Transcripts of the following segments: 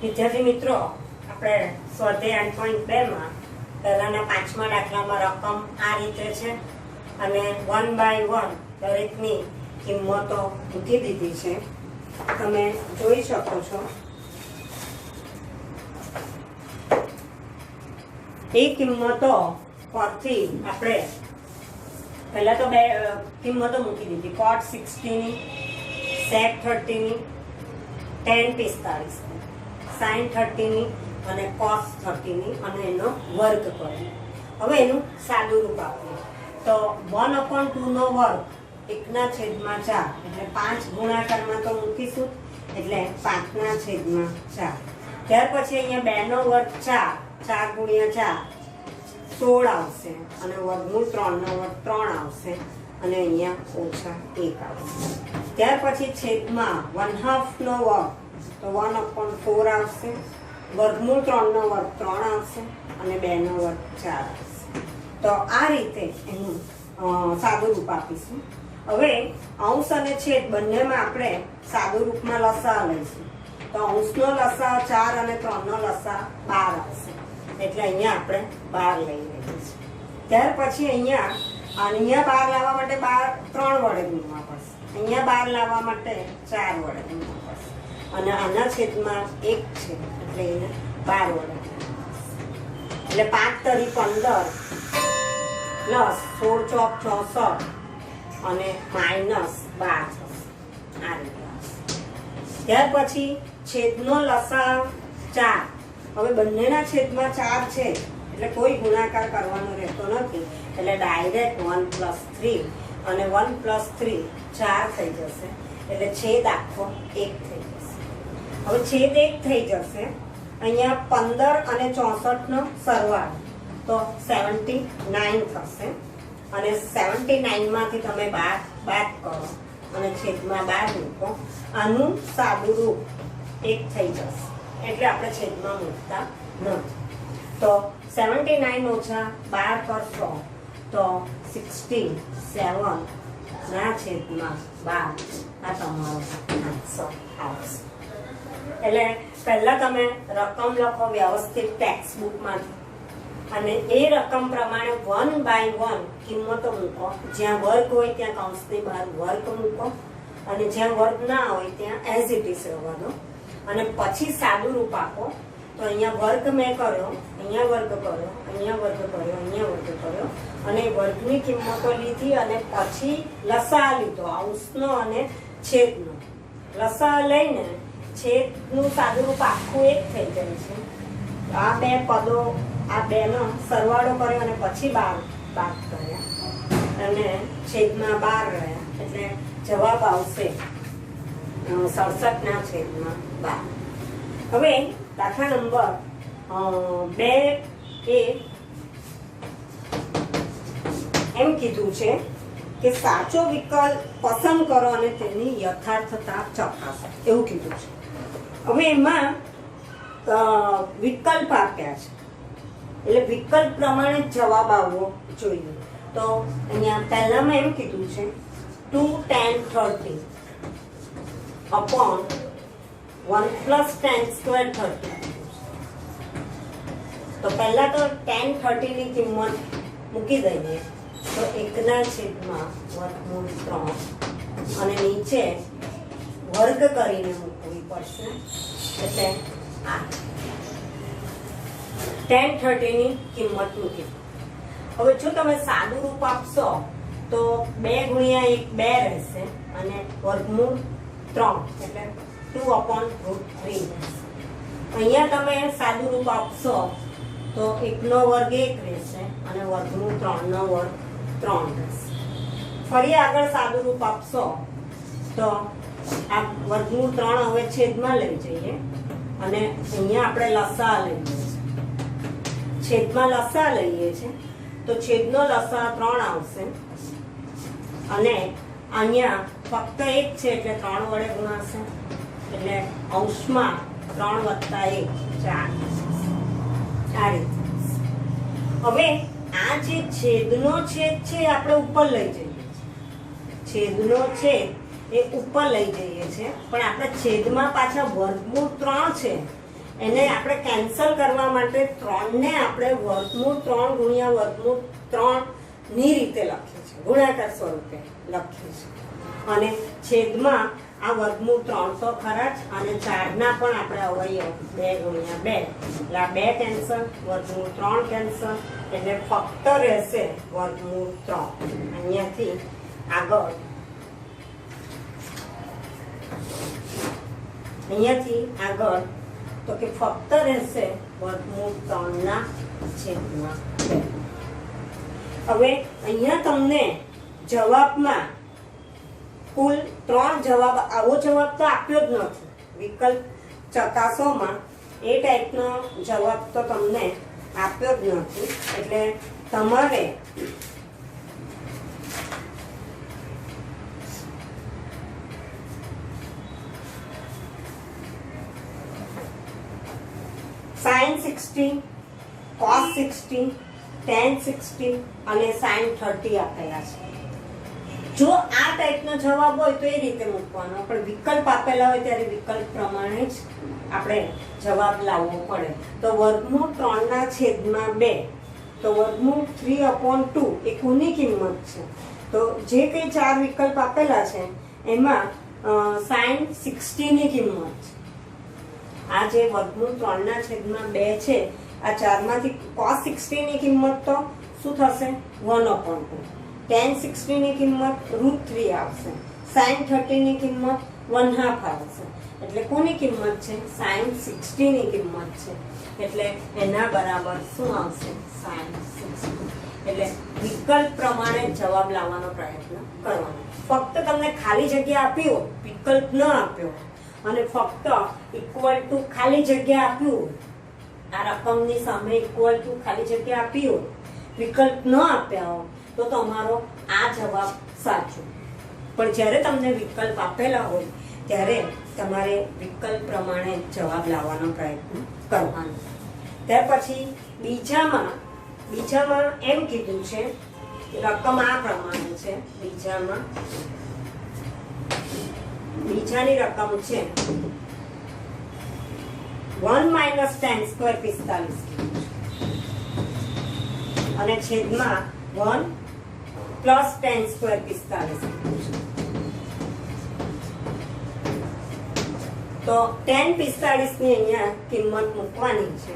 વિદ્યાર્થી મિત્રો, આપણે સ્વાધ્યાય 8.2 માં પહેલાના 5મા દાખલામાં રકમ આ રીતે છે અને 1 બાય 1 દરેકની કિંમતો મૂકી દીધી છે. તમે જોઈ શકો છો. એ કિંમતો પરથી આપણે પહેલા તો બે કિંમતો મૂકી દીધી, cot 60 ની, sec 30 ની, tan 45 ની, sin 30 ની અને cos 30 ની અને એનો વર્ગ કર્યો. હવે એનું સાદું રૂપ આપ્યું તો 1/2 નો વર્ગ 1/4 એટલે 5 ગુણાકારમાં તો મૂકીશું એટલે 5/4. ત્યાર પછી અહીંયા 2 નો વર્ગ 4, 4 ગુણ્યા 4 16 આવશે અને વર્ગમૂળ 3 નો વર્ગ 3 આવશે અને અહીંયા -1 આવશે. ત્યાર પછી છેદમાં 1/2 નો વર્ગ તો 1/4 આવશે, વર્ગમૂળ 3 નો વર્ગ 3 આવશે અને 2 નો વર્ગ 4 આવશે. તો આ રીતે એનું સાદું રૂપ આપીશું. હવે અંશ અને છેદ બંનેમાં આપણે સાદું રૂપમાં લસા લઈશું. તો અંશનો લસા 4 અને 3 નો લસા 12 આવશે એટલે અહીંયા આપણે 12 લઈ લઈએ છીએ. ત્યાર પછી અહીંયા 12 લાવવા માટે 3 વડે ગુણવા પડશે, અહીંયા 12 લાવવા માટે 4 વડે ગુણવા પડશે અને આના છેદમાં 1 છે એટલે એને 12 વડે એટલે 5 તરી 15 પ્લસ 16 ચોક 64 અને માઇનસ 12 થશે. આ રીતે. ત્યાર પછી છેદનો લસા 4. હવે બંનેના છેદમાં 4 છે એટલે કોઈ ગુણાકાર કરવાનો રહેતો નથી એટલે ડાયરેક્ટ 1 + 3 અને 1 + 3 4 થઈ જશે એટલે છેદ આખો 1 થઈ જશે. હવે છેદ 1 થઈ જશે. અહીંયા 15 અને 64 નો સરવાળો તો 79 થશે અને 79 માંથી તમે 12 બાદ કરો અને છેદમાં 12 મૂકો. આનું સાદું રૂપ 1 થઈ જશે એટલે આપણે છેદમાં મૂકતા નથી. તો 79 ઓછા 12 કરશો તો 67 ના છેદમાં 12 આ તમારો આન્સર આવશે. એટલે પહેલા તમે રકમ લખો વ્યવસ્થિત ટેક્સ્ટ બુકમાંથી અને એ રકમ પ્રમાણે 1 બાય 1 કિંમતો મૂકો. જ્યાં વર્ગ હોય ત્યાં કૌંસની બહાર વર્ગ મૂકો અને જ્યાં વર્ગ ના હોય ત્યાં એઝ ઇટ ઇઝ રહેવા દો અને પછી સાદું રૂપ આપો. તો અહીંયા વર્ગ મેં કર્યો, અહીંયા વર્ગ કર્યો, અહીંયા વર્ગ કર્યો, અહીંયા વર્ગ કર્યો અને વર્ગની કિંમતો લીધી અને પછી લસા લીધો અંશનો અને છેદનો. લસા લઈને છેદનું સાદું રૂપ આખું 1 થઈ જાય છે. આ બે પદો આ બેનો સરવાળો કર્યો અને પછી 12 બાદ કર્યા અને છેદમાં 12 રહ્યા એટલે જવાબ આવશે 67 ના છેદમાં 12. હવે દાખલા નંબર 2 એ એમ કીધું છે કે સાચો વિકલ્પ પસંદ કરો અને તેની યથાર્થતા ચકાસો એવું કીધું છે. હવે એમાં વિકલ્પ આપ્યા છે એટલે વિકલ્પ પ્રમાણે જવાબ આવવો જોઈએ. તો અહીંયા પહેલામાં એમ કીધું છે 2 tan 30 upon 1 + tan square 30. તો પહેલા તો tan 30 ની કિંમત મૂકી દઈએ તો 1/3 અને નીચે વર્ગ કરીને મૂકવી પડશે એટલે આ tan 30 ની કિંમત મૂકી. હવે જો તમે સાદું રૂપ આપશો તો 2 ગુણ્યા 1 2 રહેશે અને વર્ગમૂળ 3 એટલે 2/√3 રહેશે. અહીંયા તમે સાદું રૂપ આપશો તો 1 નો વર્ગ 1 રહેશે અને વર્ગમૂળ 3 નો વર્ગ 3 રહેશે. ફરી આગળ સાદું રૂપ આપશો તો આ વર્ગમૂળ 3 હવે છેદમાં લઈ જઈએ અને અહીંયા આપણે લસા લઈએ. છેદમાં લસા લઈએ છે તો છેદનો લસા 3 આવશે અને અહીંયા ફક્ત 1 છે એટલે 3 વડે ગુણાશે એટલે અંશમાં 3 + 1 4. આ રીતે. હવે આ જે છેદનો છેદ છે આપણે ઉપર લઈ જઈએ. છેદનો છેદ એ ઉપર લઈ જઈએ છે પણ આપણે છેદમાં પાછા વર્ગમૂળ 3 છે એને આપણે કેન્સલ કરવા માટે 3 ને આપણે વર્ગમૂળ 3 ગુણ્યા વર્ગમૂળ 3 ની રીતે લખીએ છીએ, ગુણાકાર સ્વરૂપે લખીએ છીએ. અને છેદમાં આ વર્ગમૂળ 3 તો ખરા જ, અને 4 ના પણ આપણે અવયવ 2 ગુણ્યા 2, એટલે આ 2 કેન્સલ, વર્ગમૂળ 3 કેન્સલ, એટલે ફક્ત રહેશે વર્ગમૂળ 3. અહીંયાથી આગળ તો કે ફક્ત રહેશે વર્ગમૂળ 3 ના છેદમાં 2. હવે અહીંયા તમને જવાબમાં કુલ 3 જવાબ, આવો જવાબ તો આપ્યો જ નથી. વિકલ્પ ચકાસોમાં એ ટાઈપનો જવાબ તો તમને આપ્યો જ નથી. એટલે તમારે sin 60, cos 60, tan 60 અને sin 30 આપેલા છે. જો આ ટાઈપનો જવાબ હોય તો એ રીતે મૂકવાનો, પણ વિકલ્પ આપેલા હોય ત્યારે વિકલ્પ પ્રમાણે જ આપણે જવાબ લાવવો પડે. તો વર્ગમૂળ 3 ના છેદમાં 2, તો વર્ગમૂળ 3/2 એ કોની કિંમત છે? તો જે કંઈ 4 વિકલ્પ આપેલા છે એમાં sin 60 ની કિંમત છે. આ જે વર્ગમૂળ 3 ના છેદમાં 2 છે, આ 4 માંથી cos 60 ની કિંમત તો શું થશે? 1/2. tan 60 ની કિંમત √3 આવશે. sin 30 ની કિંમત 1/2 આવશે. એટલે કોની કિંમત છે? sin 60 ની કિંમત છે. એટલે એના બરાબર શું આવશે? sin 60. એટલે વિકલ્પ પ્રમાણે જવાબ લાવવાનો પ્રયત્ન કરવાનો. ફક્ત તમને ખાલી જગ્યા આપી હોય, વિકલ્પ ન આપ્યો અને ફક્ત ઇક્વલ ટુ ખાલી જગ્યા આપ્યું, આ રકમની સામે ઇક્વલ ટુ ખાલી જગ્યા આપી હોય, વિકલ્પ ન આપ્યા હોય, તો તમારો આ જવાબ સાચો. પણ જ્યારે તમને વિકલ્પ આપેલા હોય ત્યારે તમારે વિકલ્પ પ્રમાણે જવાબ લાવવાનો પ્રયત્ન કરવાનો. ત્યાર પછી બીજામાં એમ કીધું છે, રકમ આ પ્રમાણે છે. બીજાની રકમ છે 1 - tan² 45 અને છેદમાં 1 + tan² 45. તો tan 45 ની અહીંયા કિંમત મૂકવાની છે.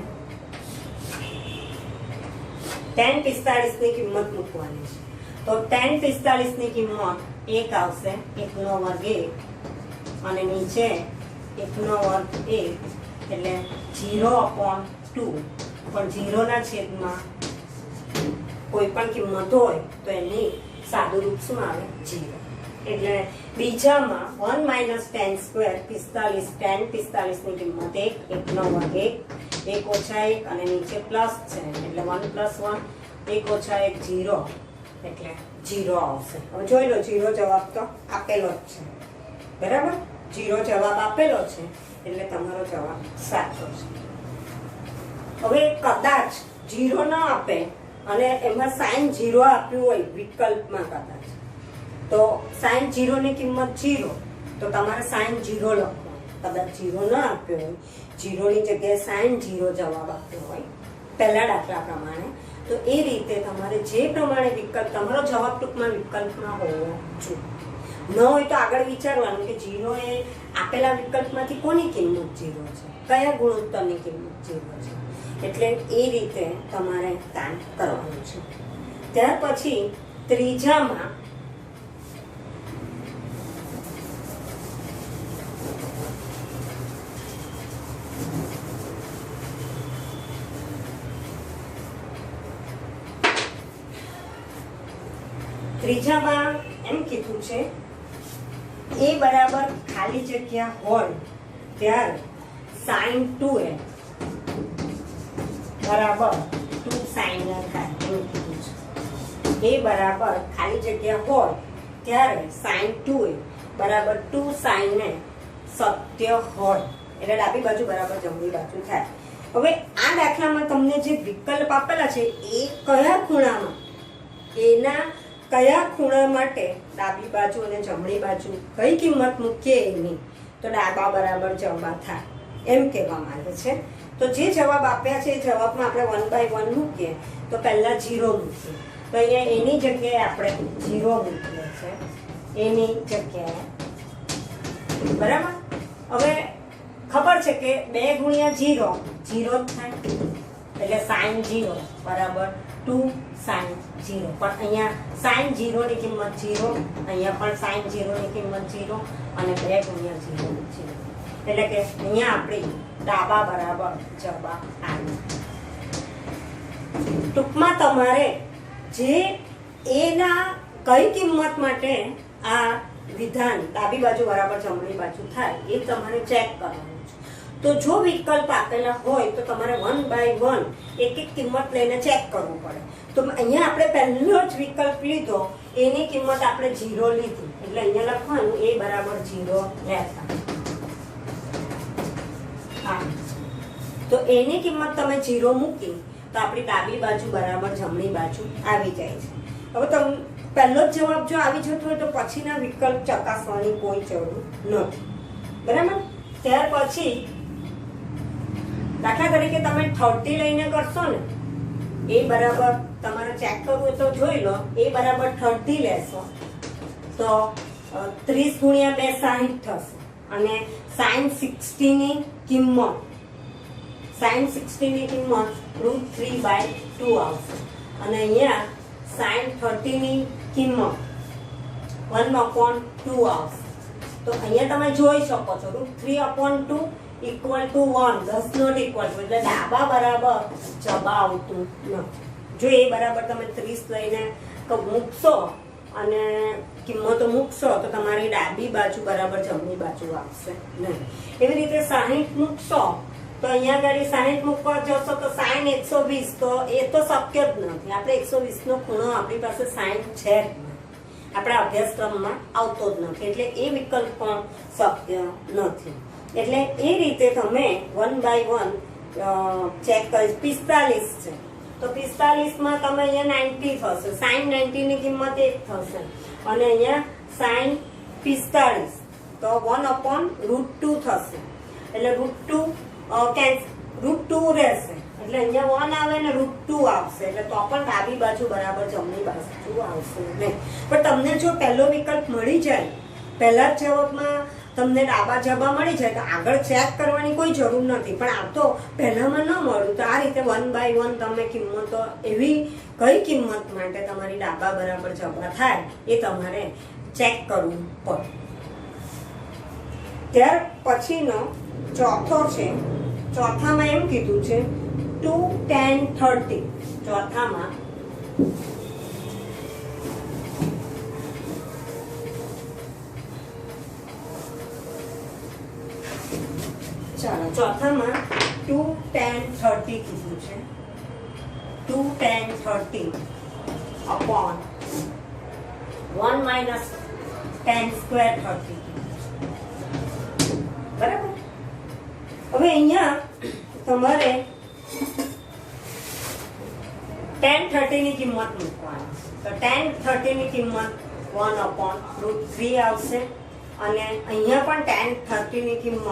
tan 45 ની કિંમત મૂકવાની છે. તો tan 45 ની કિંમત 1 આવશે, 1 નો વર્ગ 1 અને નીચે 1 નો વર્ગ 1, એટલે 0/2. પણ 0 ના છેદમાં કોઈ પણ કિંમત હોય તો એની સાદું રૂપ શું આવે? 0. એટલે બીજામાં 1 - tan² 45, tan 45 ની કિંમત 1, 1 નો વર્ગ 1, 1 - 1 અને નીચે પ્લસ છે એટલે 1 + 1, 1 - 1 0, એટલે 0 આવશે. હવે જોઈ લો, 0 જવાબ તો આપેલો જ છે, બરાબર? 0 જવાબ આપેલો છે એટલે તમારો જવાબ સાચો છે. હવે કદાચ 0 ન આપે અને એમાં sin 0 આપ્યું હોય વિકલ્પમાં, તો sin 0 ની કિંમત 0, તો તમારે sin 0 લખવાનું. કદાચ 0 ન આપ્યો હોય, 0 ની જગ્યાએ sin 0 જવાબ આપ્યો હોય પહેલા દાખલા પ્રમાણે, તો એ રીતે તમારે જે પ્રમાણે વિકલ્પ, તમારો જવાબ ટૂંકમાં વિકલ્પમાં હોવો જોઈએ. ન હોય તો આગળ વિચારવાનું કે 0 એ આપેલા વિકલ્પમાંથી કોની કિંમત 0 છે, કયા ગુણોત્તરની કિંમત 0 છે. એટલે એ રીતે તમારે કામ કરવાનું છે. ત્યાર પછી ત્રીજામાં એમ કીધું છે એ બરાબર ખાલી જગ્યા હોય ત્યારે sin 2a બરાબર 2 sin a થાય એવું કીધું છે. એ બરાબર ખાલી જગ્યા હોય ત્યારે sin 2a બરાબર 2 sin a સત્ય હોય, એટલે ડાબી બાજુ બરાબર જમણી બાજુ થાય. હવે આ દાખલામાં તમને જે વિકલ્પ આપેલા છે એ કયા ખૂણામાં, એના કયા ખૂણા માટે ડાબી બાજુ અને જમણી બાજુ કઈ કિંમત મૂકીએ એની, તો ડાબા બરાબર જમણા થાય એમ કહેવા માંગે છે. તો જે જવાબ આપ્યા છે એ જવાબમાં આપણે 1/1 મૂકીએ તો પહેલા 0 મૂકીએ. તો અહીંયા એની જગ્યાએ આપણે 0 મૂકીએ છે, એની જગ્યાએ. બરાબર. હવે ખબર છે કે 2 ગુણ્યા 0 0 જ થાય, એટલે sin 0 બરાબર 2 sin 0. પણ અહીંયા sin 0 ની કિંમત 0, અહીંયા પણ sin 0 ની કિંમત 0 અને 2 ગુણ્યા 0 0. એટલે કે અહીંયા આપણી ડાબા બરાબર જવાબ આવ્યો. ટૂંકમાં તમારે જે એના કઈ કિંમત માટે આ વિધાન ડાબી બાજુ બરાબર જમણી બાજુ થાય એ તમારે ચેક કરવાનું છે. તો જો વિકલ્પ આપેલા હોય તો તમારે 1/1 એક એક કિંમત લઈને ચેક કરવું પડે. તો અહીંયા આપણે પહેલો જ વિકલ્પ લીધો, એની કિંમત આપણે 0 લીધી, એટલે અહીંયા લખવાનું a બરાબર 0 લેતા. તો એની કિંમત તમે 0 મૂકી તો આપણી ડાબી બાજુ બરાબર જમણી બાજુ આવી જાય છે. હવે તમે પહેલો જ જવાબ જો આવી જતો હોય તો પછીના વિકલ્પ ચકાસવાની કોઈ જરૂર નથી. બરાબર. ત્યાર પછી દાખલા તરીકે તમે 30 લઈને કરશો ને, એ બરાબર તમારે ચેક કરવું હોય તો જોઈ લો, એ બરાબર 30 લેશો તો 30 ગુણ્યા 2 60 થશે. અને sin 60 ની કિંમત √3/2 આવશે. અને અહીંયા sin 30 ની કિંમત 1/2 આવશે. તો અહીંયા તમે જોઈ શકો છો √3/2 = 1, 10 નોટ ઇક્વલ ટુ, એટલે ડાબા બરાબર જવાબ આવતું નથી. જો એ બરાબર તમે 30 લઈને મૂકશો અને કિંમતો મૂકશો તો તમારી ડાબી બાજુ બરાબર જમણી બાજુ આવશે નહીં. એવી રીતે 60 મૂકશો તો અહીંયા આગળ 60 મૂકવા જશો તો sin 120, તો એ તો શક્ય જ નથી. આપણે 120 નો ખૂણો આપણી પાસે sin છે જ નહીં, આપણા અભ્યાસક્રમમાં આવતો જ નથી, એટલે એ વિકલ્પ પણ શક્ય નથી. એટલે એ રીતે તમે 1/1 ચેક કરી. 45 છે તો 45 માં તમે અહીંયા 90 થશે, sin 90 ની કિંમત 1 થશે. અને અહીંયા sin 45 તો 1/√2 થશે, એટલે √2 રહેશે, એટલે અહીંયા 1 આવે ને √2 આવશે, એટલે તો પણ ડાબી બાજુ બરાબર જમણી બાજુ આવશે નહીં. પણ તમને જો પહેલો વિકલ્પ મળી જાય, પહેલા જ જવાબમાં તમને ડાબા જવાબ મળી જાય તો આગળ ચેક કરવાની કોઈ જરૂર નથી. પણ આ તો પહેલામાં ન મળ્યું તો આ રીતે 1/1 તમે કિંમતો એવી કઈ કિંમત માટે તમારી ડાબા બરાબર જવાબ થાય એ તમારે ચેક કરવું પડે. ત્યાર પછીનો ચોથો છે, ચોથામાં એમ કીધું છે 2 10 30. ચોથામાં ચાલો ચોથામાં 2 10 30 કીધું છે. 2 10 30 upon 1 minus 10 square 30. બરાબર. હવે અહીંયા તમારે 10 30 ની કિંમત મૂકવાની. તો 10 30 ની કિંમત 1/√3 આવશે. અને અહીંયા પણ 10 30 ની કિંમત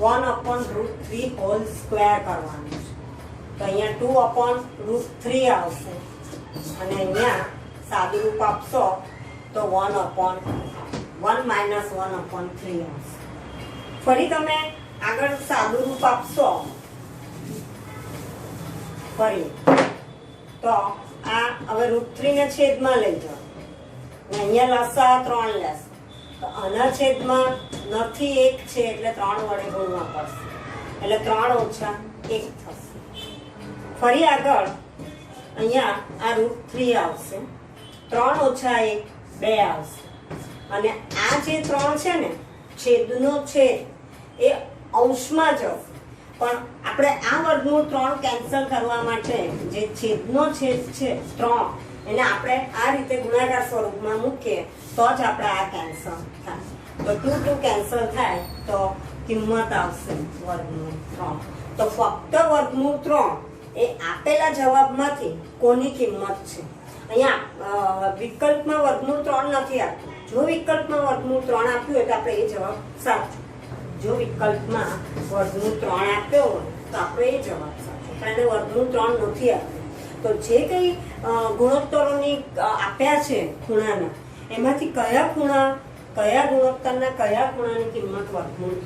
1/√3 હોલ સ્ક્વેર કરવાનું છે. તો અહીંયા 2/√3 આવશે. અને અહીંયા સાદું રૂપ આપશો તો 1 minus 1/3 આવશે. ફરી તમે આગળ સાદું રૂપ આપશો ફરી તો આ હવે √3 ને છેદમાં લઈ જાઓ, અહીંયા લસા 3 લેશે તો આના છેદમાં નથી 1 છે એટલે 3 વડે ગુણવા પડશે, એટલે 3 ઓછા 1 થશે. ફરી આગળ અહીંયા આ √3 આવશે, 3 ઓછા 1 2 આવશે. અને આ જે 3 છે ને છેદનો છેદ એ અંશમાં જશે, પણ આપણે આ વર્ગમૂળ 3 કેન્સલ કરવા માટે જે છેદનો છેદ છે 3 એને આપણે આ રીતે ગુણાકાર સ્વરૂપમાં મૂકીએ તો જ આપણે આ કેન્સલ થાય. તો 2 કેન્સલ થાય તો કિંમત આવશે વર્ગમૂળ 3. તો ફક્ત વર્ગમૂળ 3 એ આપેલા જવાબમાંથી કોની કિંમત છે. અહીંયા વિકલ્પમાં વર્ગમૂળ 3 નથી આપ્યું. જો વિકલ્પમાં વર્ગમૂળ 3 આપ્યું હોય તો આપણે એ જવાબ સાચો. જો વિકલ્પમાં વર્ગમૂળ 3 આપ્યો હોય તો આપણો એ જવાબ સાચો, કારણ કે વર્ગમૂળ 3 નથી આપ્યું. તો જે કંઈ ગુણોત્તરોની આપ્યા છે ખૂણાના, એમાંથી કયા ગુણોત્તરના કયા ખૂણાની કિંમત વર્ગમૂળ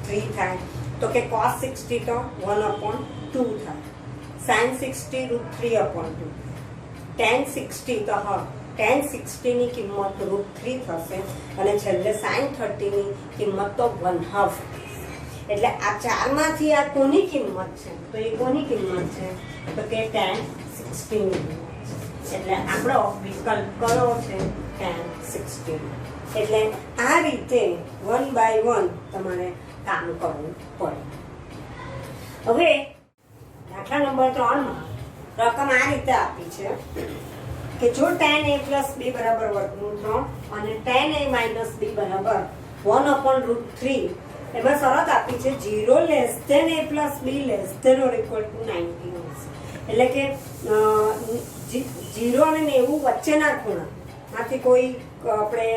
3 થાય? તો કે cos 60 તો 1/2 થાય, sin 60 √3/2, tan 60 તો tan 60 ની કિંમત √3 થશે, અને છેલ્લે sin 30 ની કિંમત તો 1/2. એટલે આ ચારમાંથી આ કોની કિંમત છે? તો એ કોની કિંમત છે? તો કે tan 60 ની કિંમત. એટલે આપણો વિકલ્પ કયો છે? tan 60. એટલે આ રીતે 1 by 1 તમારે કામ કરવું પડે. હવે દાખલા નંબર 3 માં રકમ આ રીતે આપી છે કે જો tan a plus b બરાબર વર્ગમૂળ 3 અને tan a minus b બરાબર 1/√3, એમાં શરત આપી છે 0 less than a plus b less than or equal to 90 હશે. એટલે કે 0 અને 90 વચ્ચેના ખૂણામાંથી કોઈ આપણે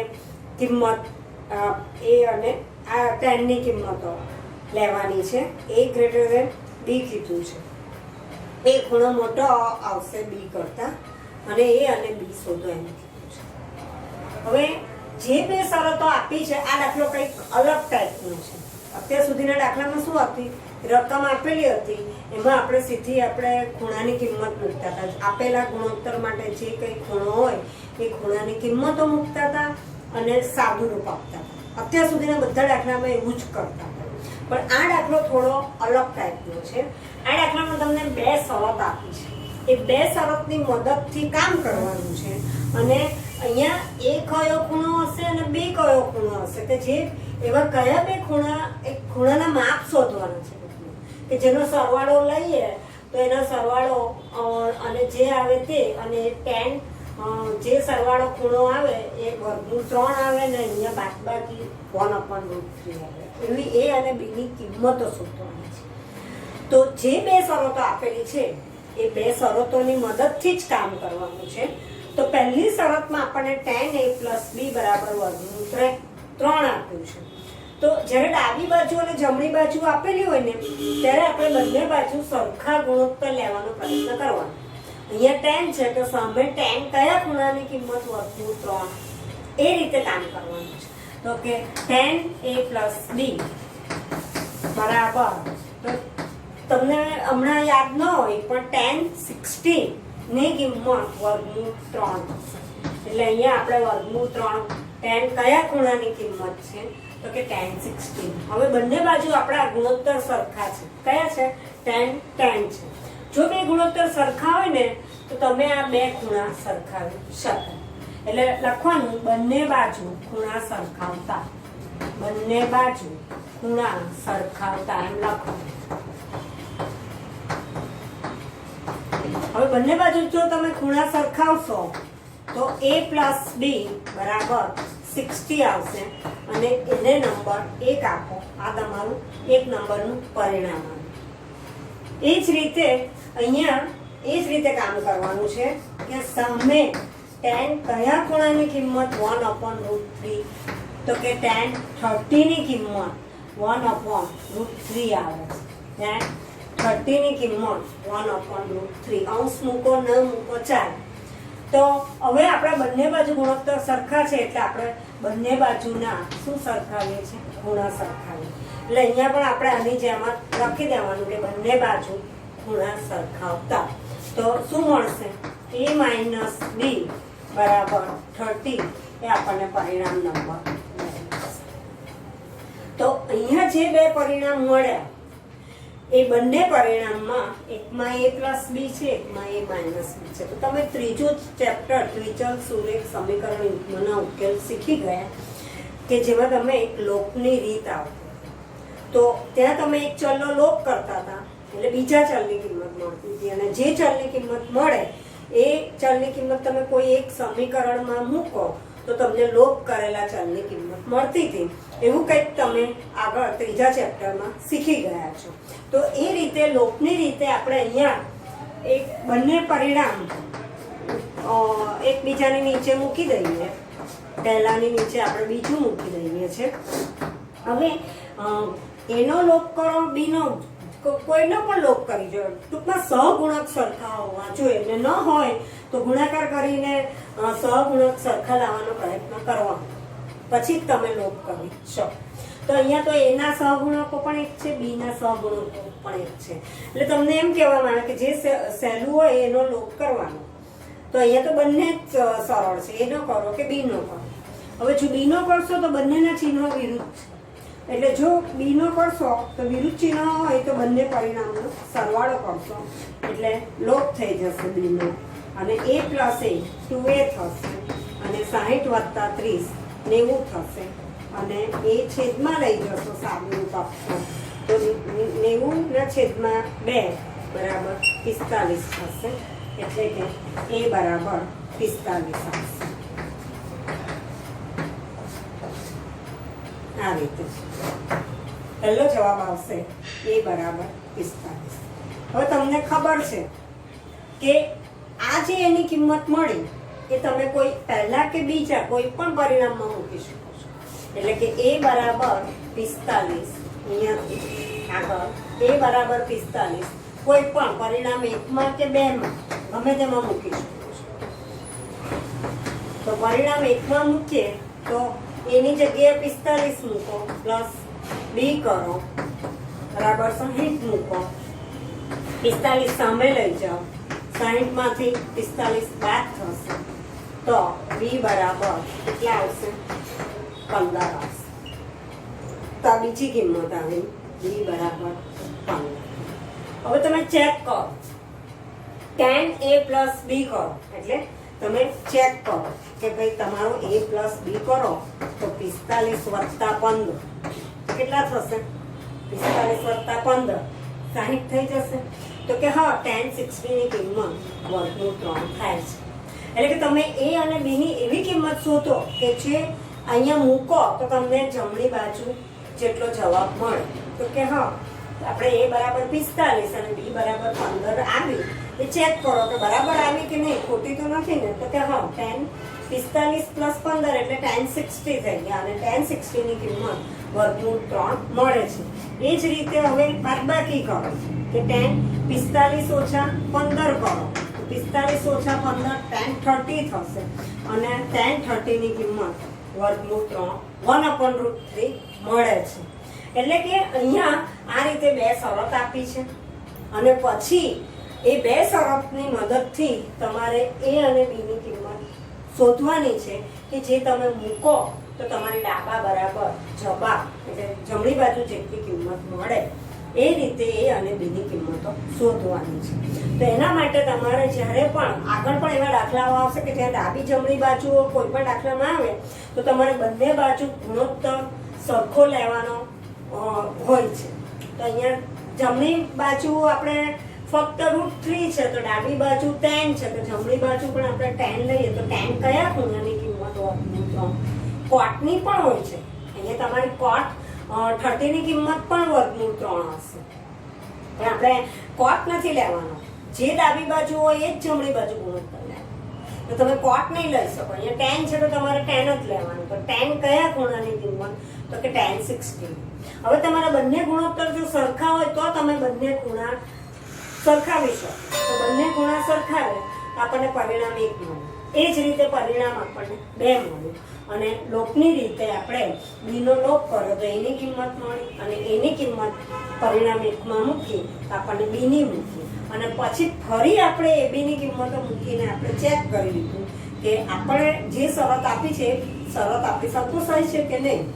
કિંમત a અને આ tan ની કિંમતો લેવાની છે. a ગ્રેટર ધેન b કીધું છે. એ ખૂણો મોટો આવશે b કરતા, અને a અને b શોધો એમ કીધું છે. હવે જે બે શરતો આપી છે, આ દાખલો કંઈક અલગ ટાઈપનો છે. અત્યાર સુધીના દાખલામાં શું હતી? રકમ આપેલી હતી, એમાં આપણે સીધી આપણે ખૂણાની કિંમત મૂકતા હતા. આપેલા ગુણોત્તર માટે જે કંઈ ખૂણો હોય એ ખૂણાની કિંમતો મૂકતા હતા અને સાદું રૂપ આપતા હતા. અત્યાર સુધીના બધા દાખલામાં એવું જ કરતા હતા. પણ આ દાખલો થોડો અલગ ટાઈપનો છે. આ દાખલામાં તમને બે શરત આપી છે. એ બે શરતની મદદથી કામ કરવાનું છે, અને અહીંયા એ કયો ખૂણો હશે અને બે કયો ખૂણો હશે, કે જે એવા કયા બે ખૂણા, એક ખૂણાના માપ શોધવાના છે કે જેનો સરવાળો લઈએ તો એનો સરવાળો અને જે આવે તે, અને tan જે સરવાળો ખૂણો આવે એ વર્ગમૂળ 3 આવે ને અહીંયા બાદબાકી 1/√3 આવે. એવી a અને b ની કિંમતો શોધવાની છે. તો જે બે શરતો આપેલી છે એ બે શરતોની મદદથી જ કામ કરવાનું છે. તો પહેલી શરતમાં આપણને tan a plus b બરાબર વર્ગમૂળ 3 આપ્યું છે. તો જ્યારે ડાબી બાજુ અને જમણી બાજુ આપેલી હોય ને, ત્યારે આપણે બંને બાજુ સરખા ગુણોત્તર લેવાનો પ્રયત્ન કરવાનો. અહીંયા tan છે તો સામે tan કયા ખૂણાની કિંમત વર્ગમૂળ 3, એ રીતે કામ કરવાનું છે. તો કે tan a plus b બરાબર, તો તમને હમણાં યાદ ન હોય પણ tan 60 ની કિંમત વર્ગમૂળ 3 થશે. એટલે અહીંયા આપણે વર્ગમૂળ 3 tan કયા ખૂણાની કિંમત છે? તો કે tan 60. હવે બંને બાજુ આપણા ગુણોત્તર સરખા છે. કયા છે? tan છે. જો બે ગુણોત્તર સરખા હોય ને તો તમે આ બે ખૂણા સરખાવી શકાય. એટલે લખવાનું બંને બાજુ ખૂણા સરખાવતા, બંને બાજુ ખૂણા સરખાવતા એમ લખવાનું. હવે બંને બાજુ જો તમે ખૂણા સરખાવશો તો a plus b બરાબર 60 આવશે, અને એને નંબર 1 આપો. આ તમારું 1 નંબરનું પરિણામ આવે. એ જ રીતે અહીંયા એ જ રીતે કામ કરવાનું છે કે સામે tan કયા ખૂણાની કિંમત 1/√3, તો કે tan 30 ની કિંમત 1/√3 આવે. tan 30 ની કિંમત 1/√3. અંશ મૂકો ન મૂકો ચાલે. તો હવે આપણે બંને બાજુ ગુણોત્તર સરખા છે, એટલે આપણે બંને બાજુના શું સરખાવીએ છીએ? ખૂણા સરખાવીએ. એટલે અહીંયા પણ આપણે આની જેમ લખી દેવાનું કે બંને બાજુ ખૂણા સરખાવતા. તો શું મળશે? a minus b બરાબર 30, એ આપણને પરિણામ નંબર. તો અહીંયા જે બે પરિણામ મળ્યા એ બંને પરિણામમાં એકમાં a plus b છે, એકમાં a minus b છે. તો તમે ત્રીજું ચેપ્ટર દ્વિચલ સુરેખ સમીકરણ યુગ્મના ઉકેલ શીખી ગયા, કે જેમાં તમે એક લોપની રીત આવતી. તો ત્યાં તમે એક ચલનો લોપ કરતા હતા, એટલે બીજા ચલની કિંમત મળતી હતી, અને જે ચલની કિંમત મળે એ ચલની કિંમત તમે કોઈ એક સમીકરણમાં મૂકો તો તમને લોપ કરેલા ચલની કિંમત મળતી હતી. એવું કંઈક તમે આગળ ત્રીજા ચેપ્ટરમાં શીખી ગયા છો. તો એ રીતે લોપની રીતે આપણે અહીંયા એક બંને પરિણામ એકબીજાની નીચે મૂકી દઈએ. પહેલાની નીચે આપણે બીજું મૂકી દઈએ છીએ, હવે એનો લોપ કરો, બીનો કોઈનો પણ લોપ કરી જો. ટૂંકમાં સહગુણક સરખા હોવા જોઈએ, અને ન હોય તો ગુણાકાર કરીને સહગુણક સરખા લાવવાનો પ્રયત્ન કરવાનો, પછી જ તમે લોપ કરી શકો. તો અહીંયા તો એના સહગુણકો પણ એક છે, બીના સહગુણકો પણ એક છે. એટલે તમને એમ કહેવામાં આવે કે જે સહેલું હોય એનો લોપ કરવાનો. તો અહીંયા તો બંને જ સરળ છે, એનો કરો કે બીનો કરો. હવે જો બીનો કરશો તો બંનેના ચિહ્નો વિરુદ્ધ છે, એટલે જો બીનો કરશો તો વિરુદ્ધ ચિહ્ન હોય તો બંને પરિણામનો સરવાળો કરશો એટલે લોપ થઈ જશે બીનો, અને a પ્લસ a 2a થશે, અને 60 વત્તા 30 90 થશે, અને એ છેદમાં લઈ જશો સાદુરૂપ આપશો તો 90 ના છેદમાં 2 બરાબર 45 થશે, એટલે કે a બરાબર 45 આવશે. આ રીતે પહેલો જવાબ આવશે a બરાબર 45. હવે તમને ખબર છે કે આ જે એની કિંમત મળી એ તમે કોઈ પહેલા કે બીજા કોઈ પણ પરિણામમાં મૂકી શકો છો. એટલે કે a બરાબર 45, અહીંયાથી આગળ a બરાબર 45 કોઈ પણ પરિણામ 1માં કે 2માં ગમે તેમાં મૂકી શકો છો. તો પરિણામ 1માં મૂકીએ તો એની જગ્યાએ 45 મૂકો, પ્લસ b કરો બરાબર 60 મૂકો, 45 સામે લઈ જાઓ, 60 માંથી 45 બાદ થશે તો b બરાબર કેટલા આવશે? 15 આવશે. તો આ બીજી કિંમત આવી, b બરાબર 15. હવે તમે ચેક કરો, tan a પ્લસ b કરો, એટલે તમે ચેક કરો કે ભાઈ તમારો a પ્લસ b કરો તો 45 વત્તા 15 કેટલા થશે? 45 વત્તા 15 60 થઈ જશે. તો કે હા, tan 60 ની કિંમત વર્ગમૂળ 3 થાય છે. એટલે કે તમે a અને b ની એવી કિંમત શોધો કે જે અહીંયા મૂકો તો તમને જમણી બાજુ જેટલો જવાબ મળે. તો કે હા, આપણે a બરાબર 45 અને b બરાબર 15 આવી એ ચેક કરો કે બરાબર આવી કે નહીં, ખોટી તો નથી ને? તો કે હા, tan 45 પ્લસ 15 એટલે tan 60 થઈ ગયા, અને tan 60 ની કિંમત વર્ગમૂળ 3 મળે છે. એ જ રીતે હવે બાદબાકી કરો કે tan 45 ઓછા 15 કરો, 45 ઓછા 15 tan 30 થશે, અને tan 30 ની કિંમત વર્ગમૂળ 3 1/√3 મળે છે. એટલે કે અહીંયા આ રીતે બે શરત આપી છે, અને પછી એ બે શરતની મદદથી તમારે a અને b ની કિંમત શોધવાની છે કે જે તમે મૂકો તો તમારી ડાબા બરાબર જવાબ એટલે જમણી બાજુ જેટલી કિંમત મળે એ રીતે a અને b ની કિંમતો શોધવાની છે. તો એના માટે તમારે જ્યારે પણ આગળ પણ એવા દાખલાઓ આવશે કે જ્યાં ડાબી જમણી બાજુઓ કોઈ પણ દાખલામાં આવે તો તમારે બંને બાજુ ગુણોત્તર સરખો લેવાનો હોય છે. તો અહીંયા જમણી બાજુ આપણે ફક્ત √3 છે, તો ડાબી બાજુ tan છે, તો જમણી બાજુ પણ આપણે tan લઈએ તો tan કયા ખૂણાની કિંમત હોય? કોટની પણ હોય છે. અહીંયા તમારી કોટ 30 ની કિંમત પણ વર્ગમૂળ 3 હશે, પણ આપણે કોટ નથી લેવાનો. જે ડાબી બાજુ હોય એ જ જમણી બાજુ ગુણોત્તર લેવાનો. તો તમે કોટ નહીં લઈ શકો. અહીંયા tan છે તો તમારે tan જ લેવાનું. તો tan કયા ખૂણાની કિંમત? તો કે tan 60. હવે તમારા બંને ગુણોત્તર જો સરખા હોય તો તમે બંને ખૂણા સરખાવી શકો. તો બંને ખૂણા સરખાવે આપણને પરિણામ 1 મળે. એ જ રીતે પરિણામ આપણને 2 મળ્યું, અને લોપની રીતે આપણે b નો લોપ કર્યો તો એની કિંમત મળી, અને એની કિંમત પરિણામ 1માં મૂકી આપણને b ની મૂકી, અને પછી ફરી આપણે a b ની કિંમતો મૂકીને આપણે ચેક કરી લીધું કે આપણે જે શરત આપી છે શરત આપણી સંતોષાય છે કે નહીં.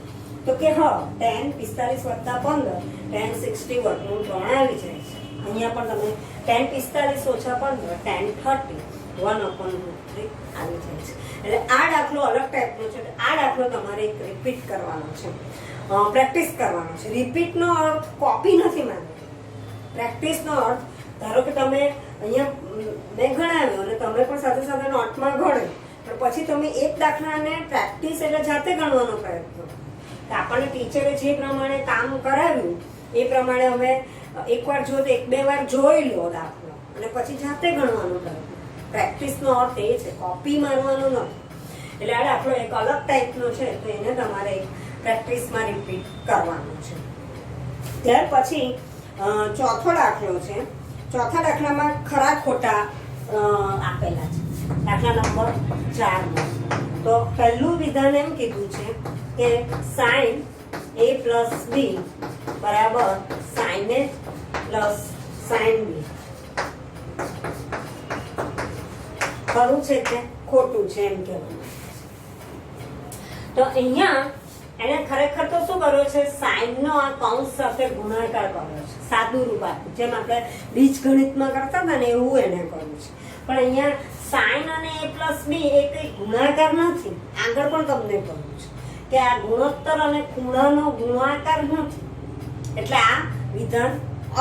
તો કે હા, tan 45 વત્તા 15 tan 60 વર્ગમૂળ 3 આવી જાય છે. અહીંયા પણ તમે tan 45 ઓછા 15 tan 30 1/√3 આવી જાય છે. એટલે આ દાખલો અલગ ટાઈપનો છે. આ દાખલો તમારે એક રિપીટ કરવાનો છે, પ્રેક્ટિસ કરવાનો છે. રિપીટનો અર્થ કોપી નથી માંગતો. પ્રેક્ટિસનો અર્થ ધારો કે તમે અહીંયા મેં ગણાવ્યો અને તમે પણ સાથે સાથે નોટમાં ગણ્યો, પણ પછી તમે એક દાખલાને પ્રેક્ટિસ એટલે જાતે ગણવાનો પ્રયત્ન કરો. આપણને ટીચરે જે પ્રમાણે કામ કરાવ્યું એ પ્રમાણે હવે એકવાર જો તો 1-2 વાર જોઈ લો દાખલો, અને પછી જાતે ગણવાનો પ્રયત્ન. પ્રેક્ટિસનો અર્થ એ છે, કોપી મારવાનો નથી. એટલે આ દાખલો એક અલગ ટાઈપનો છે, તો એને તમારે પ્રેક્ટિસમાં રિપીટ કરવાનું છે. ત્યાર પછી ચોથો દાખલો છે. ચોથા દાખલામાં ખરા ખોટા આપેલા છે. દાખલા નંબર 4 તો પહેલું વિધાન એમ કીધું છે કે sin a plus b બરાબર sin a plus sin b. ખરું છે કે ખોટું છે એમ કહેવાનું. તો અહીંયા એને ખરેખર તો શું કર્યો છે, સાઇન નો આ કૌંસ સાથે ગુણાકાર કર્યો છે, સાદું રૂપ આપ્યું, જેમ આપણે બીજગણિતમાં કરતા હતા ને એવું એને કર્યું છે. પણ અહીંયા સાઇન અને a પ્લસ બી એ કઈ ગુણાકાર નથી. આગળ પણ તમને કહ્યું છે કે આ ગુણોત્તર અને ખૂણાનો ગુણાકાર નથી, એટલે આ વિધાન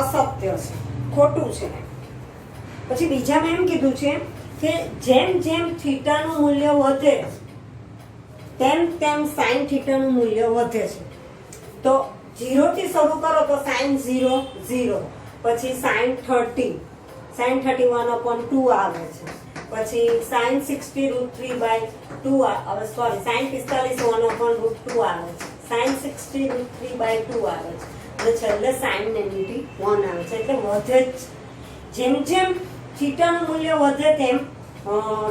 અસત્ય છે, ખોટું છે. પછી બીજામાં એમ કીધું છે કે જેમ જેમ થીટાનું મૂલ્ય વધે તેમ તેમ સાઇન થીટાનું મૂલ્ય વધે છે. તો 0 થી શરૂ કરો તો સાઇન 0 0, પછી સાઇન 30 સાઇન 31/2 આવે છે, પછી સાઇન 60 √3/2 આવે, સોરી સાઇન 45 1/√2 આવે છે, સાઇન 60 √3/2 આવે છે, અને છેલ્લે સાઇન 91 આવે છે. એટલે વધે જ, જેમ જેમ થીટાનું મૂલ્ય વધે તેમ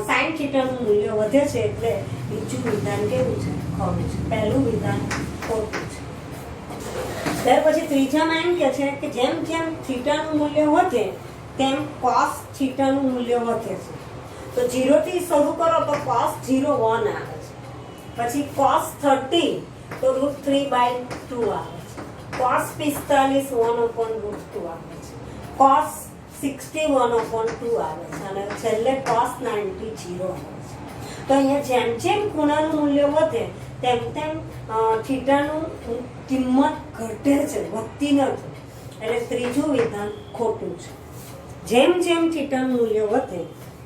સાઇન થીટાનું મૂલ્ય વધે છે. એટલે બીજું વિધાન કેવું છે, ખરું છે. પહેલું વિધાન ખોટું છે. ત્યાર પછી ત્રીજામાં એમ કે છે કે જેમ જેમ થીટાનું મૂલ્ય વધે તેમ cos થીટાનું મૂલ્ય વધે છે. તો 0 થી શરૂ કરો તો cos 0 1 આવે છે, પછી cos 30 તો √3/2 આવે છે, cos 45 1/√2 આવે છે, cos 60 1/2 આવે છે, અને છેલ્લે cos 90 0 આવે છે. તો અહીંયા જેમ જેમ ખૂણાનું મૂલ્ય વધે તેમ તેમ થીટાનું કિંમત ઘટે છે, વધતી નથી. એટલે ત્રીજું વિધાન ખોટું છે. જેમ જેમ થીટાનું મૂલ્ય વધે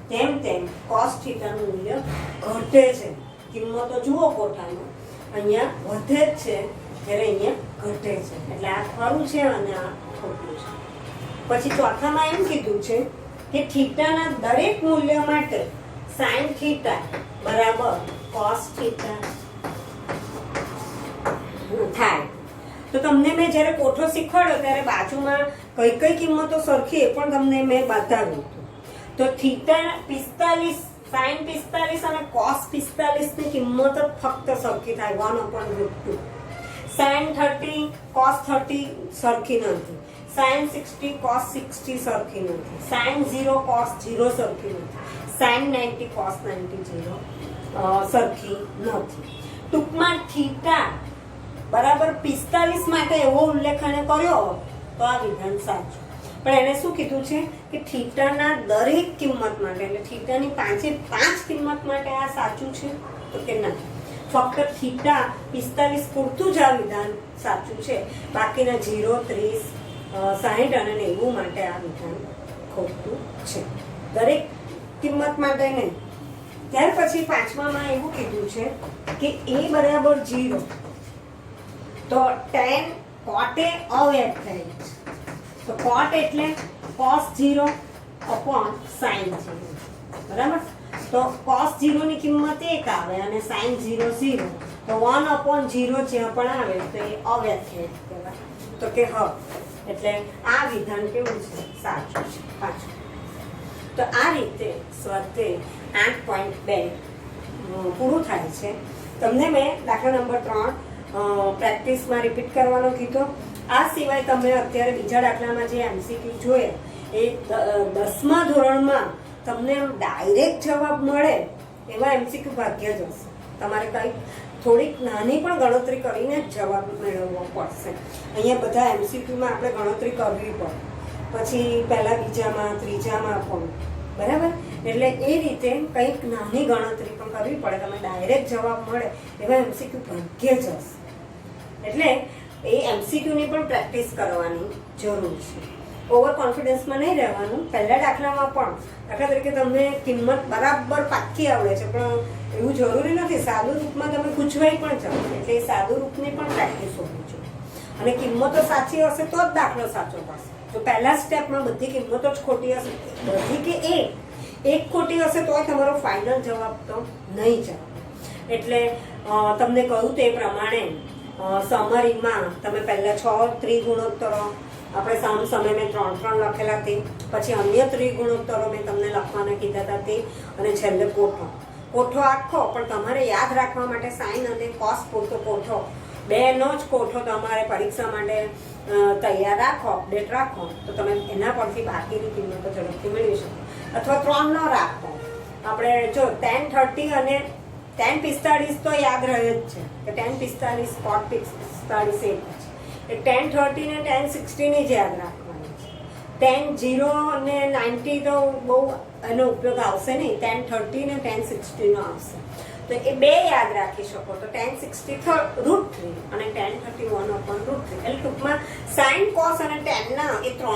તેમ તેમ cos થીટાનું મૂલ્ય ઘટે છે. કિંમતો જુઓ કોઠામાં, અહીંયા વધે જ છે જ્યારે અહીંયા ઘટે છે. એટલે આ ખરું છે અને આ ખોટું છે. પછી ચોથામાં એમ કીધું છે કે થીટાના દરેક મૂલ્ય માટે સાઇન થીટા બરાબર cos થીટા થાય. તો તમને મેં જ્યારે કોઠો શીખવાડ્યો ત્યારે બાજુમાં કઈ કઈ કિંમતો સરખી એ પણ તમને મેં બતાવ્યું હતું. તો થીટા 45 સાઇન 45 અને cos 45 ની કિંમત ફક્ત સરખી થાય 1/√2. સાઇન 30 cos 30 સરખી નથી, સાઇન 60 cos 60 સરખી નથી, સાઇન 0 cos 0 સરખી નથી, સાઇન 90 cos 90 સરખી નથી. ટૂંકમાં થીટા બરાબર 45 માટે એવો ઉલ્લેખ એને કર્યો તો આ વિધાન સાચું. પણ એને શું કીધું છે કે થીટાના દરેક કિંમત માટે, એટલે થીટાની 5 કિંમત માટે આ સાચું છે, તો કે નથી. ફક્ત થીટા 45 પૂરતું જ આ વિધાન સાચું છે, બાકીના 0 30 60 અને 90 માટે આ વિધાન ખોટું છે, દરેક કિંમત માટે નહીં. ત્યાર પછી પાંચમામાં એવું કીધું છે કે a બરાબર 0 તો tan cot a અવ્યાખ્યાયિત છે. તો cot એટલે cos 0 upon sin 0, બરાબર. તો cos 0 ની કિંમત 1 આવે અને sin 0 0, તો 1/0 જે પણ આવે તો એ અવ્યાખ્યાયિત કહેવાય. તો કે એટલે આ વિધાન કેવું છે, સાચું છે, પાછું. તો આ રીતે સ્વાધ્યાય 8.2 પૂરું થાય છે. તમને મેં દાખલા નંબર 3 પ્રેક્ટિસમાં રિપીટ કરવાનો કીધો. આ સિવાય તમે અત્યારે બીજા દાખલામાં જે MCQ જોયા એ 10મા ધોરણમાં તમને ડાયરેક્ટ જવાબ મળે એવા MCQ ભાગ્ય જ હશે. તમારે કંઈક થોડીક નાની પણ ગણતરી કરીને જ જવાબ મેળવવો પડશે. અહીંયા બધા MCQમાં આપણે ગણતરી કરવી પડે, પછી પહેલા બીજામાં ત્રીજામાં પણ, બરાબર. એટલે એ રીતે કંઈક નાની ગણતરી પણ કરવી પડે. તમે ડાયરેક્ટ જવાબ મળે એવા MCQ ભાગ્ય જ હશે. એટલે એ MCQની પણ પ્રેક્ટિસ કરવાની જરૂર છે. ઓવર કોન્ફિડન્સમાં નહીં રહેવાનું. પહેલા દાખલામાં પણ દાખલા તરીકે તમને કિંમત બરાબર પાક્કી આવડે છે, પણ એવું જરૂરી નથી. સાદું રૂપમાં તમે ગૂંચવાઈ પણ જાઓ, એટલે એ સાદું રૂપની પણ પ્રેક્ટિસ હોવી જોઈએ. અને કિંમતો સાચી હશે તો જ દાખલો સાચો પડશે. જો પહેલા સ્ટેપમાં બધી કિંમતો જ ખોટી હશે, બધી કે એક ખોટી હશે તોય તમારો ફાઇનલ જવાબ તો નહીં જાય. એટલે તમને કહ્યું તે પ્રમાણે સમરીમાં તમે પહેલા 6 ત્રિગુણોત્તરો આપણે સામ સમય મેં 3 લખેલા તે, પછી અન્ય ત્રિગુણોત્તરો મેં તમને લખવાના કીધા હતા તે, અને છેલ્લે કોઠો આખો. પણ તમારે યાદ રાખવા માટે સાઇન અને કોસ પૂરતો કોઠો, બેનો જ કોઠો તમારે પરીક્ષા માટે તૈયાર રાખો, અપડેટ રાખો, તો તમે એના પરથી બાકીની કિંમતો ઝડપથી મેળવી શકો. અથવા 3 ન રાખો. આપણે જો tan 30 અને tan 45 તો યાદ રહે જ છે કે tan 45 cot 45 એક છે. tan 30 ને tan 60 ની જ યાદ રાખવાની છે. tan 0 અને 90 તો બહુ એનો ઉપયોગ આવશે નહીં, tan 30 ને tan 60 નો આવશે. તો એ બે યાદ રાખી શકો. તો tan 60 √3 અને tan 31 √3. એટલે ટૂંકમાં સાઇન કોસ અને tan ના એ 3